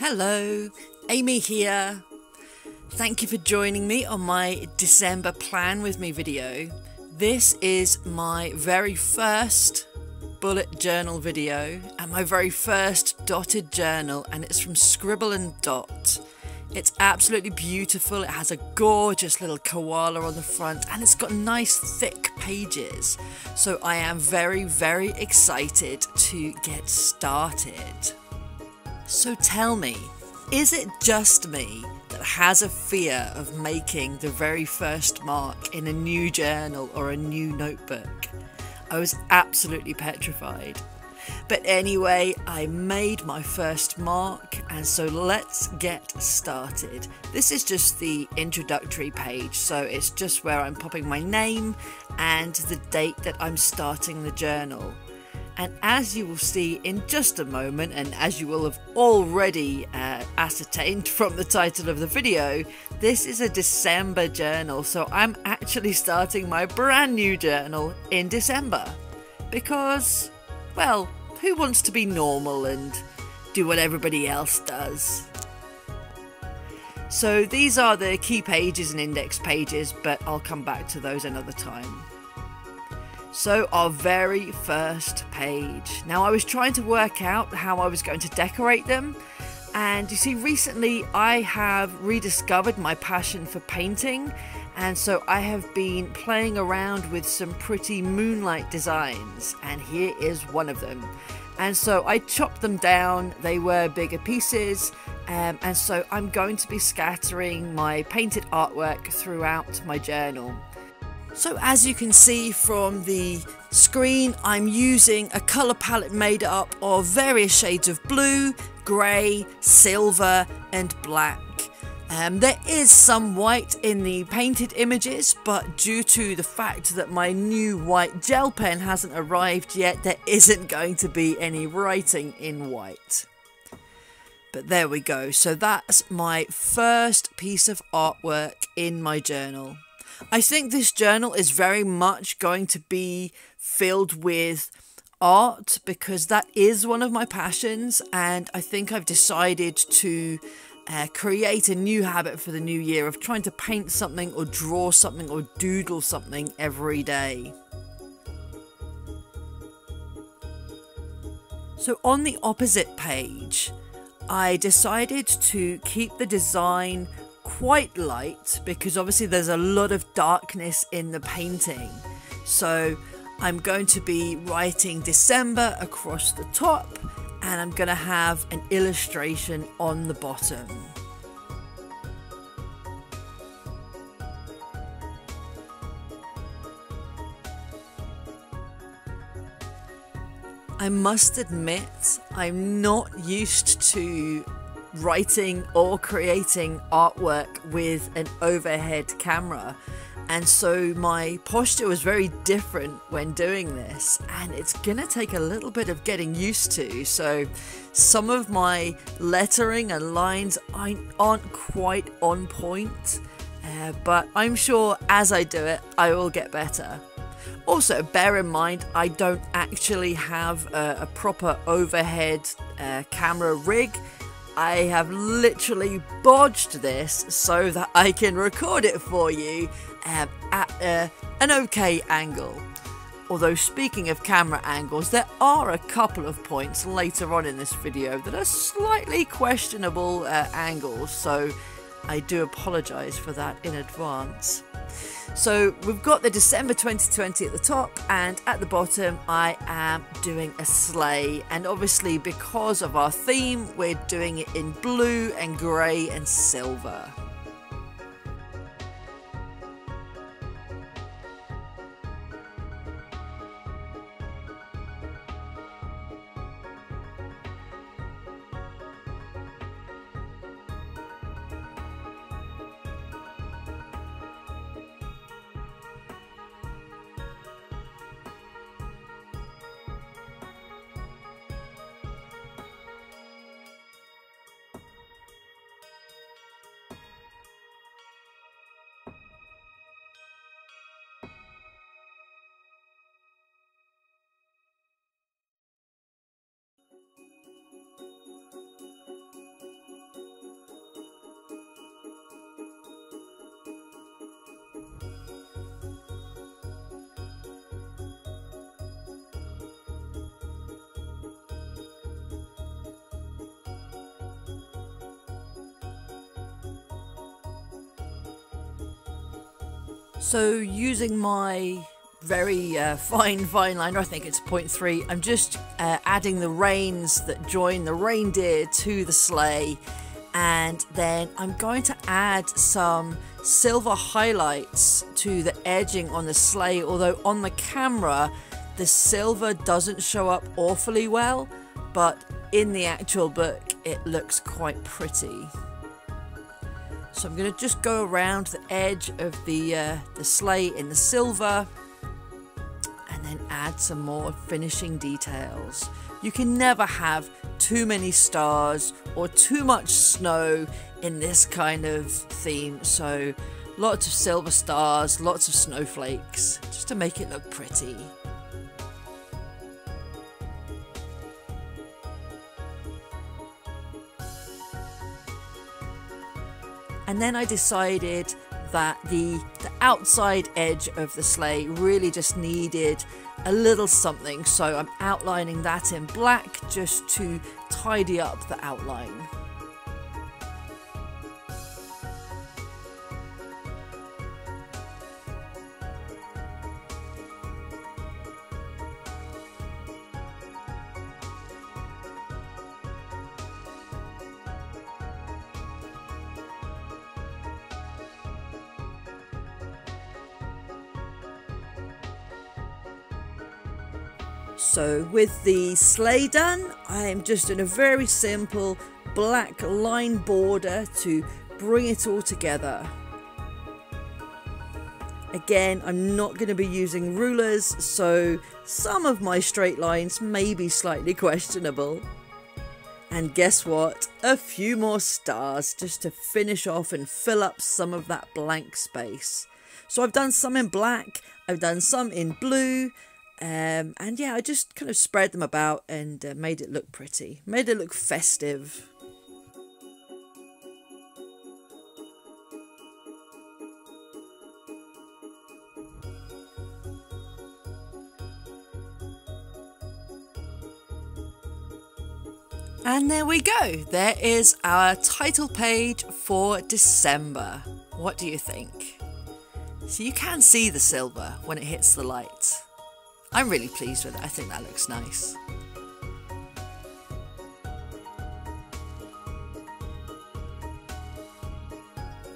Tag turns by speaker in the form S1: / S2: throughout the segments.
S1: Hello, Amy here. Thank you for joining me on my December Plan With Me video. This is my very first bullet journal video and my very first dotted journal, and it's from Scribble and Dot. It's absolutely beautiful. It has a gorgeous little koala on the front and it's got nice thick pages. So I am very, very excited to get started. So tell me, is it just me that has a fear of making the very first mark in a new journal or a new notebook? I was absolutely petrified. But anyway, I made my first mark, and so let's get started. This is just the introductory page, so it's just where I'm popping my name and the date that I'm starting the journal. And as you will see in just a moment, and as you will have already ascertained from the title of the video, this is a December journal, so I'm actually starting my brand new journal in December. Because, well, who wants to be normal and do what everybody else does? So these are the key pages and index pages, but I'll come back to those another time. So our very first page. Now I was trying to work out how I was going to decorate them, and you see recently I have rediscovered my passion for painting, and so I have been playing around with some pretty moonlight designs, and here is one of them. And so I chopped them down, they were bigger pieces, and so I'm going to be scattering my painted artwork throughout my journal. So as you can see from the screen, I'm using a colour palette made up of various shades of blue, grey, silver and black. There is some white in the painted images, but due to the fact that my new white gel pen hasn't arrived yet, there isn't going to be any writing in white. But there we go, so that's my first piece of artwork in my journal. I think this journal is very much going to be filled with art because that is one of my passions, and I think I've decided to create a new habit for the new year of trying to paint something or draw something or doodle something every day. So on the opposite page, I decided to keep the design quite light because obviously there's a lot of darkness in the painting. So I'm going to be writing December across the top, and I'm going to have an illustration on the bottom. I must admit, I'm not used to writing or creating artwork with an overhead camera, and so my posture was very different when doing this, and it's gonna take a little bit of getting used to. So some of my lettering and lines aren't quite on point, but I'm sure as I do it I will get better. Also bear in mind I don't actually have a proper overhead camera rig. I have literally bodged this so that I can record it for you at an okay angle. Although speaking of camera angles, there are a couple of points later on in this video that are slightly questionable angles, so I do apologise for that in advance. So we've got the December 2020 at the top, and at the bottom I am doing a sleigh, and obviously because of our theme we're doing it in blue and grey and silver. So using my very fine liner, I think it's 0.3, I'm just adding the reins that join the reindeer to the sleigh, and then I'm going to add some silver highlights to the edging on the sleigh, although on the camera the silver doesn't show up awfully well, but in the actual book it looks quite pretty. So I'm going to just go around the edge of the sleigh in the silver and then add some more finishing details. You can never have too many stars or too much snow in this kind of theme, so lots of silver stars, lots of snowflakes, just to make it look pretty. And then I decided that the outside edge of the sleigh really just needed a little something, so I'm outlining that in black just to tidy up the outline. So with the sleigh done, I'm just in a very simple black line border to bring it all together. Again, I'm not going to be using rulers, so some of my straight lines may be slightly questionable. And guess what? A few more stars just to finish off and fill up some of that blank space. So I've done some in black, I've done some in blue, and yeah, I just kind of spread them about and made it look pretty, made it look festive. And there we go, there is our title page for December. What do you think? So you can see the silver when it hits the light. I'm really pleased with it, I think that looks nice.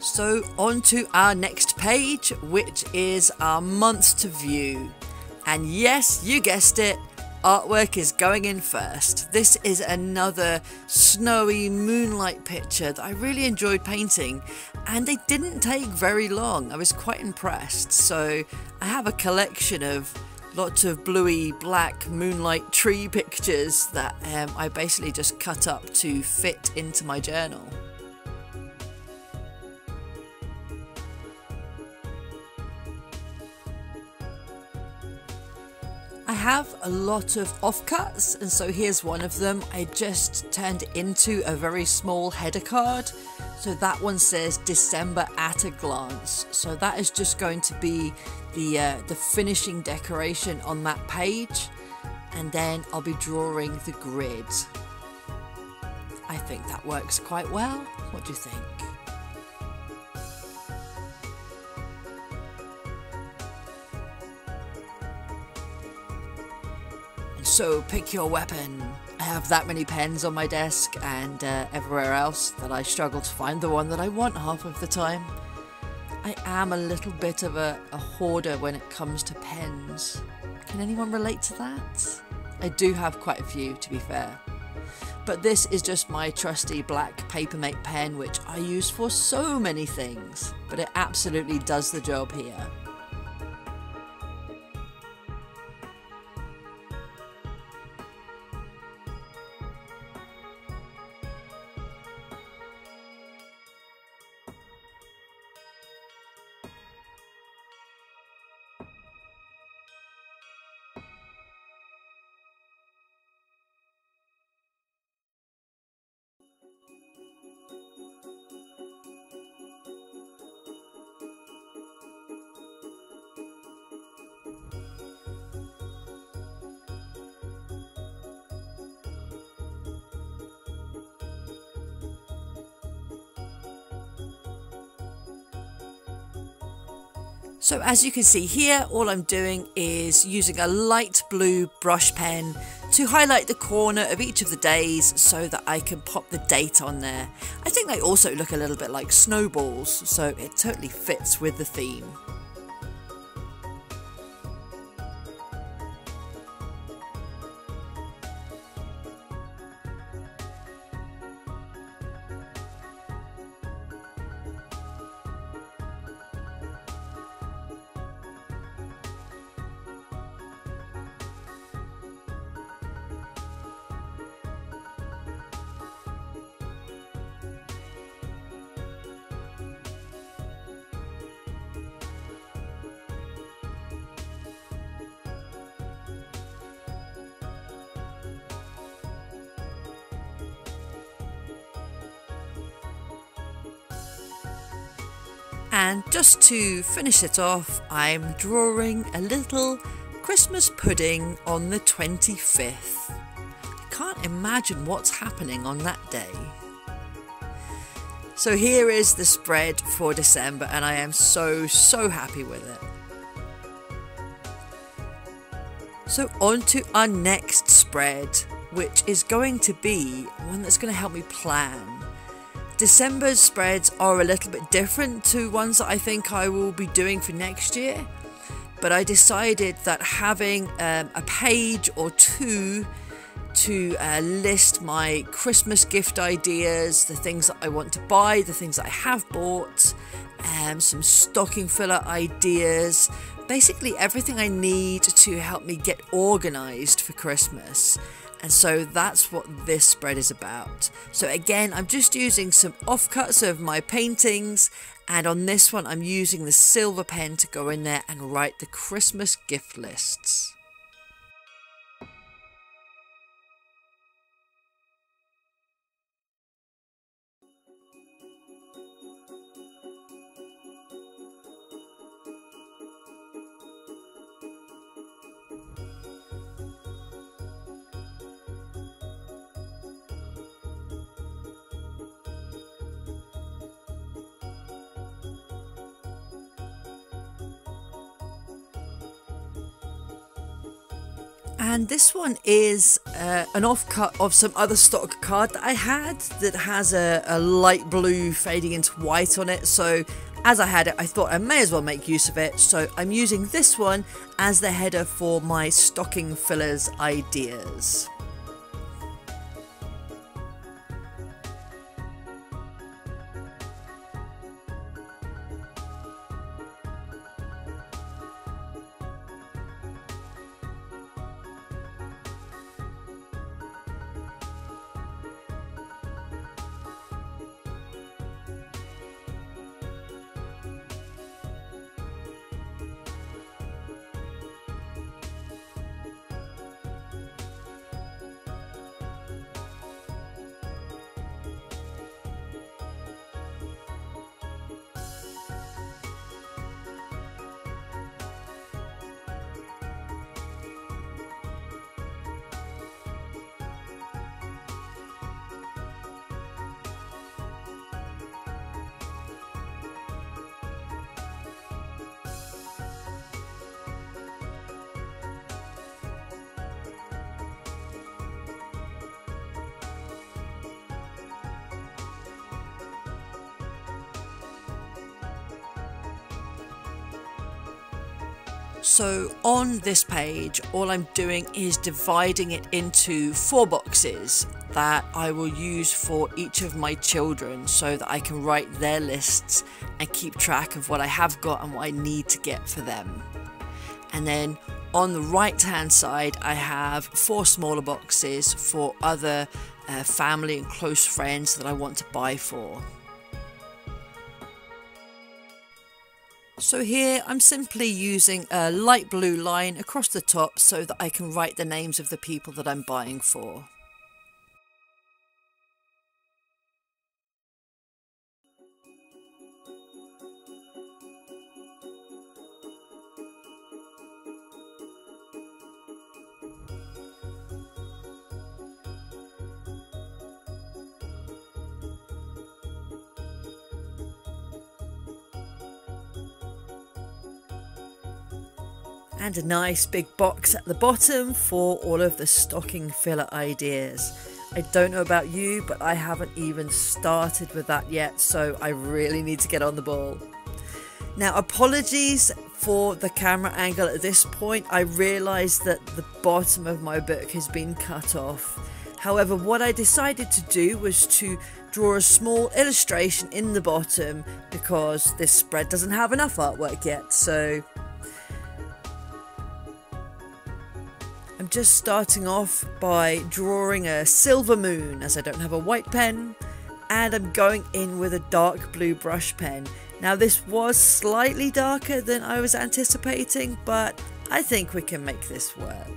S1: So on to our next page, which is our months to view. And yes, you guessed it, artwork is going in first. This is another snowy moonlight picture that I really enjoyed painting, and they didn't take very long. I was quite impressed. So I have a collection of lots of bluey black moonlight tree pictures that I basically just cut up to fit into my journal. I have a lot of offcuts, and so here's one of them. I just turned into a very small header card. So that one says December at a glance. So that is just going to be the finishing decoration on that page. And then I'll be drawing the grid. I think that works quite well. What do you think? So pick your weapon. I have that many pens on my desk and everywhere else that I struggle to find the one that I want half of the time. I am a little bit of a hoarder when it comes to pens. Can anyone relate to that? I do have quite a few, to be fair. But this is just my trusty black Papermate pen, which I use for so many things, but it absolutely does the job here. So as you can see here, all I'm doing is using a light blue brush pen to highlight the corner of each of the days so that I can pop the date on there. I think they also look a little bit like snowballs, so it totally fits with the theme. And just to finish it off, I'm drawing a little Christmas pudding on the 25th. I can't imagine what's happening on that day. So here is the spread for December, and I am so happy with it. So on to our next spread, which is going to be one that's going to help me plan. December's spreads are a little bit different to ones that I think I will be doing for next year, but I decided that having a page or two to list my Christmas gift ideas, the things that I want to buy, the things that I have bought, some stocking filler ideas, basically everything I need to help me get organised for Christmas. And so that's what this spread is about. So again, I'm just using some offcuts of my paintings, and on this one I'm using the silver pen to go in there and write the Christmas gift lists. And this one is an offcut of some other stock card that I had that has a light blue fading into white on it. So as I had it, I thought I may as well make use of it. So I'm using this one as the header for my stocking fillers ideas. So on this page, all I'm doing is dividing it into 4 boxes that I will use for each of my children so that I can write their lists and keep track of what I have got and what I need to get for them. And then on the right hand side, I have 4 smaller boxes for other family and close friends that I want to buy for. So here I'm simply using a light blue line across the top so that I can write the names of the people that I'm buying for. And a nice big box at the bottom for all of the stocking filler ideas. I don't know about you, but I haven't even started with that yet, so I really need to get on the ball. Now, apologies for the camera angle at this point. I realised that the bottom of my book has been cut off. However, what I decided to do was to draw a small illustration in the bottom because this spread doesn't have enough artwork yet, so I'm just starting off by drawing a silver moon as I don't have a white pen, and I'm going in with a dark blue brush pen. Now this was slightly darker than I was anticipating, but I think we can make this work.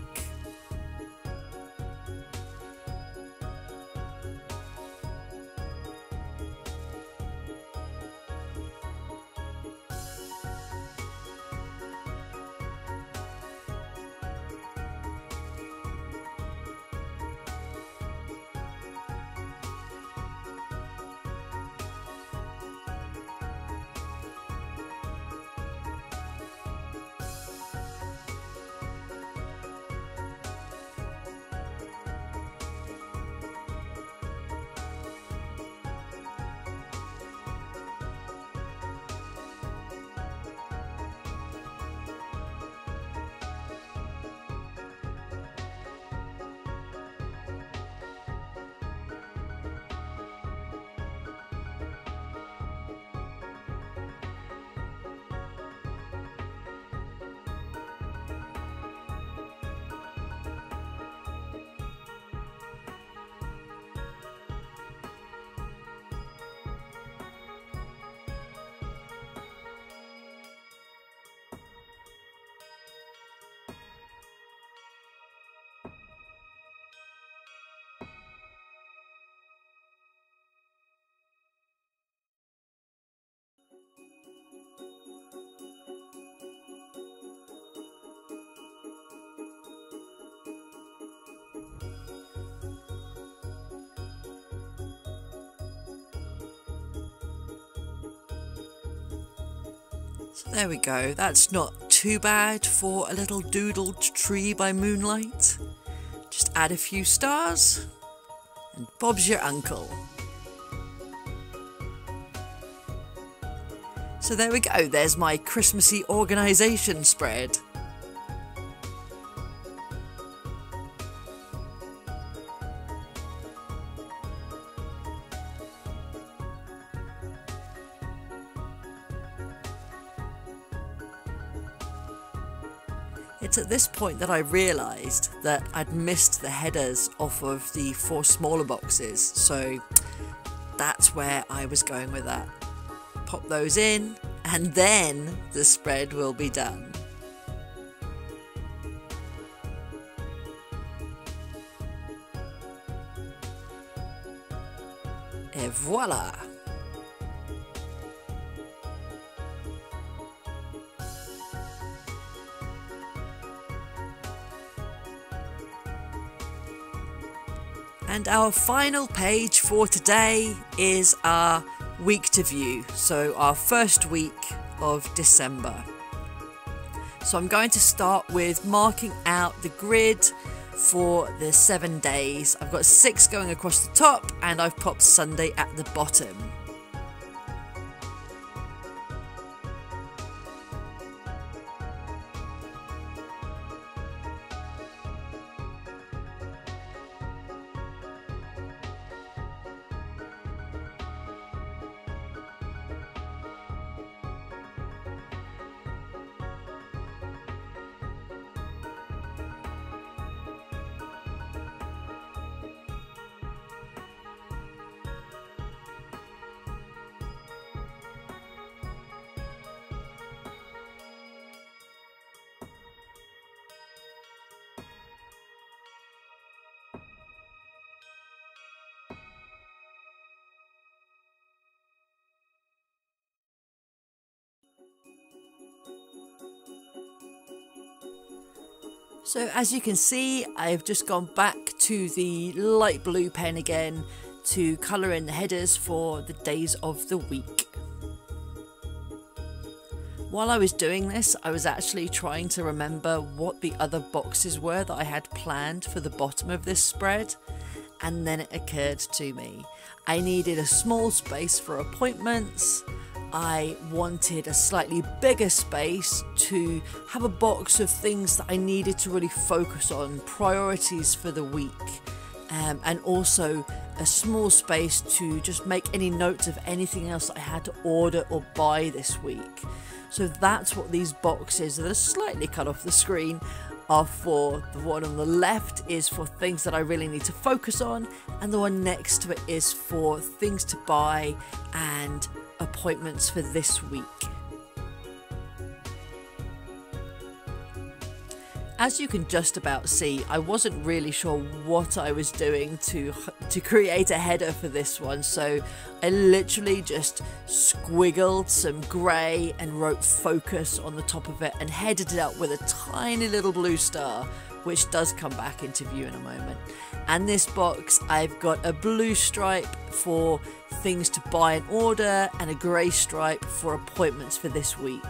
S1: So there we go, that's not too bad for a little doodled tree by moonlight. Just add a few stars and Bob's your uncle. So there we go, there's my Christmassy organisation spread. It's at this point that I realised that I'd missed the headers off of the 4 smaller boxes, so that's where I was going with that. Pop those in and then the spread will be done. Et voila! And our final page for today is our week to view, so our first week of December. So I'm going to start with marking out the grid for the 7 days. I've got 6 going across the top and I've popped Sunday at the bottom. So as you can see, I've just gone back to the light blue pen again to colour in the headers for the days of the week. While I was doing this, I was actually trying to remember what the other boxes were that I had planned for the bottom of this spread, and then it occurred to me. I needed a small space for appointments. I wanted a slightly bigger space to have a box of things that I needed to really focus on, priorities for the week, and also a small space to just make any notes of anything else that I had to order or buy this week. So that's what these boxes that are slightly cut off the screen are for. The one on the left is for things that I really need to focus on, and the one next to it is for things to buy and appointments for this week. As you can just about see, I wasn't really sure what I was doing to create a header for this one, so I literally just squiggled some grey and wrote focus on the top of it and headed it up with a tiny little blue star, which does come back into view in a moment. And this box, I've got a blue stripe for things to buy and order and a grey stripe for appointments for this week.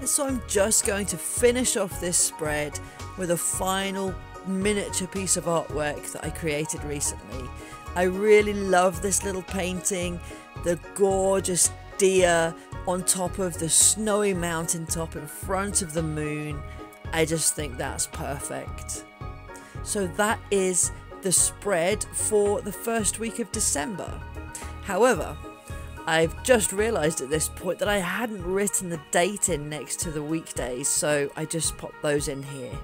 S1: So I'm just going to finish off this spread with a final miniature piece of artwork that I created recently. I really love this little painting, the gorgeous deer on top of the snowy mountaintop in front of the moon. I just think that's perfect. So that is the spread for the first week of December. However, I've just realised at this point that I hadn't written the date in next to the weekdays, so I just popped those in here.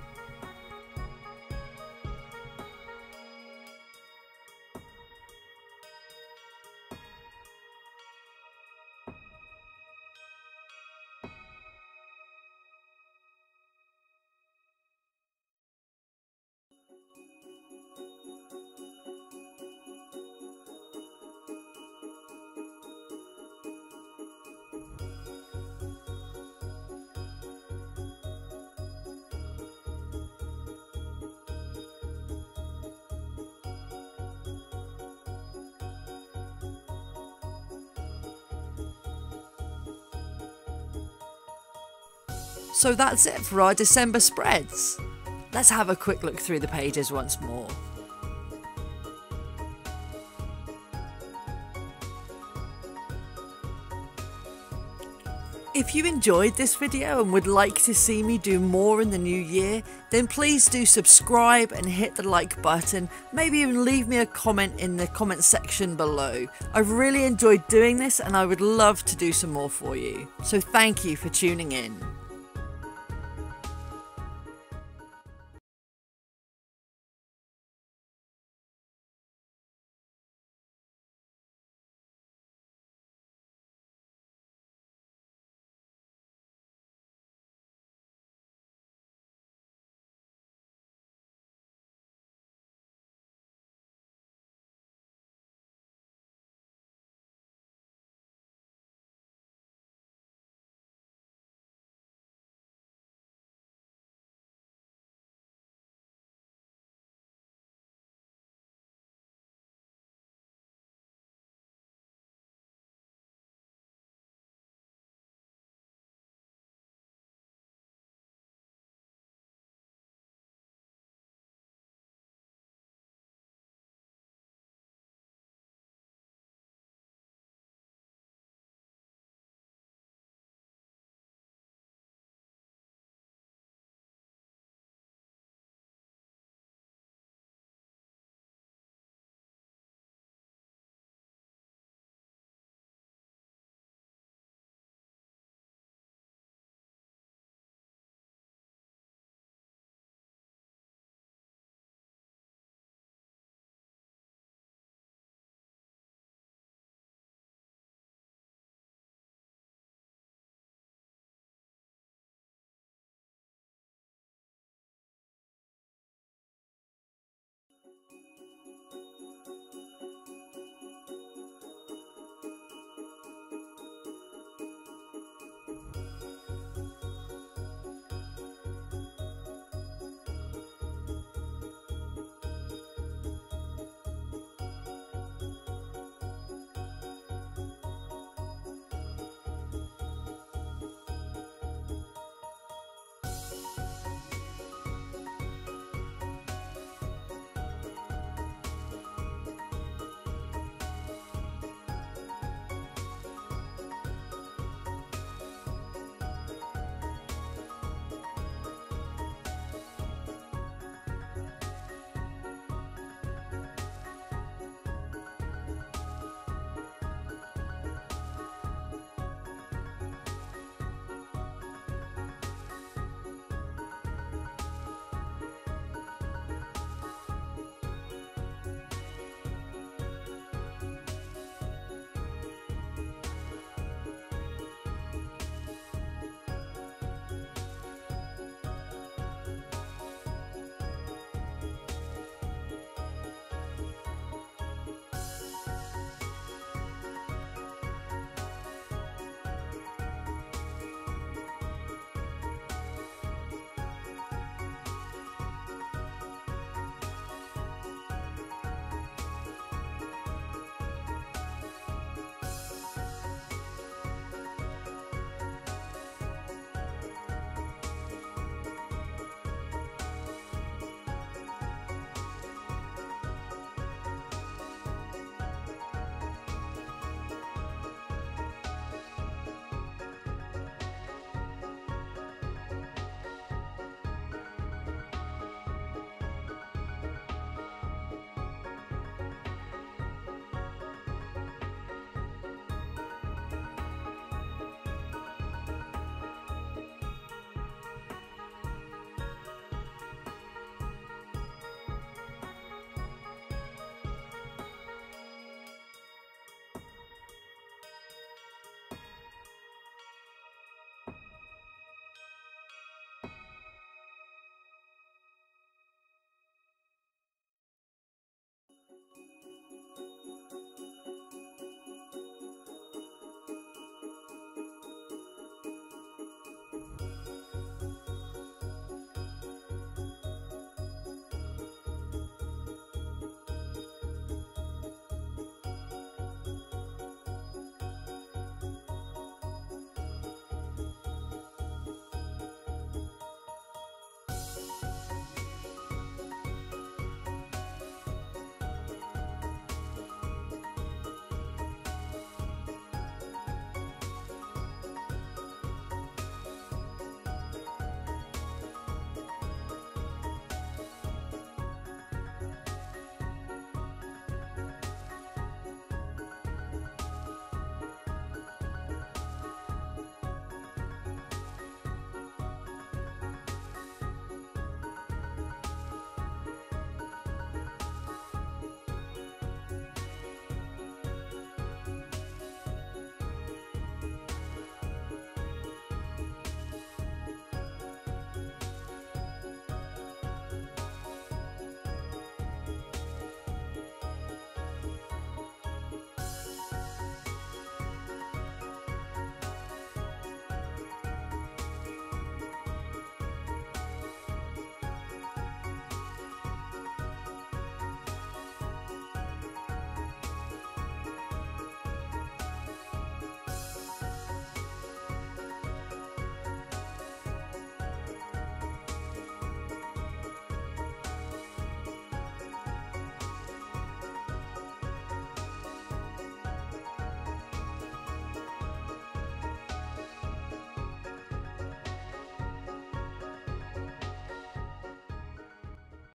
S1: So that's it for our December spreads. Let's have a quick look through the pages once more. If you enjoyed this video and would like to see me do more in the new year, then please do subscribe and hit the like button. Maybe even leave me a comment in the comment section below. I've really enjoyed doing this and I would love to do some more for you. So thank you for tuning in.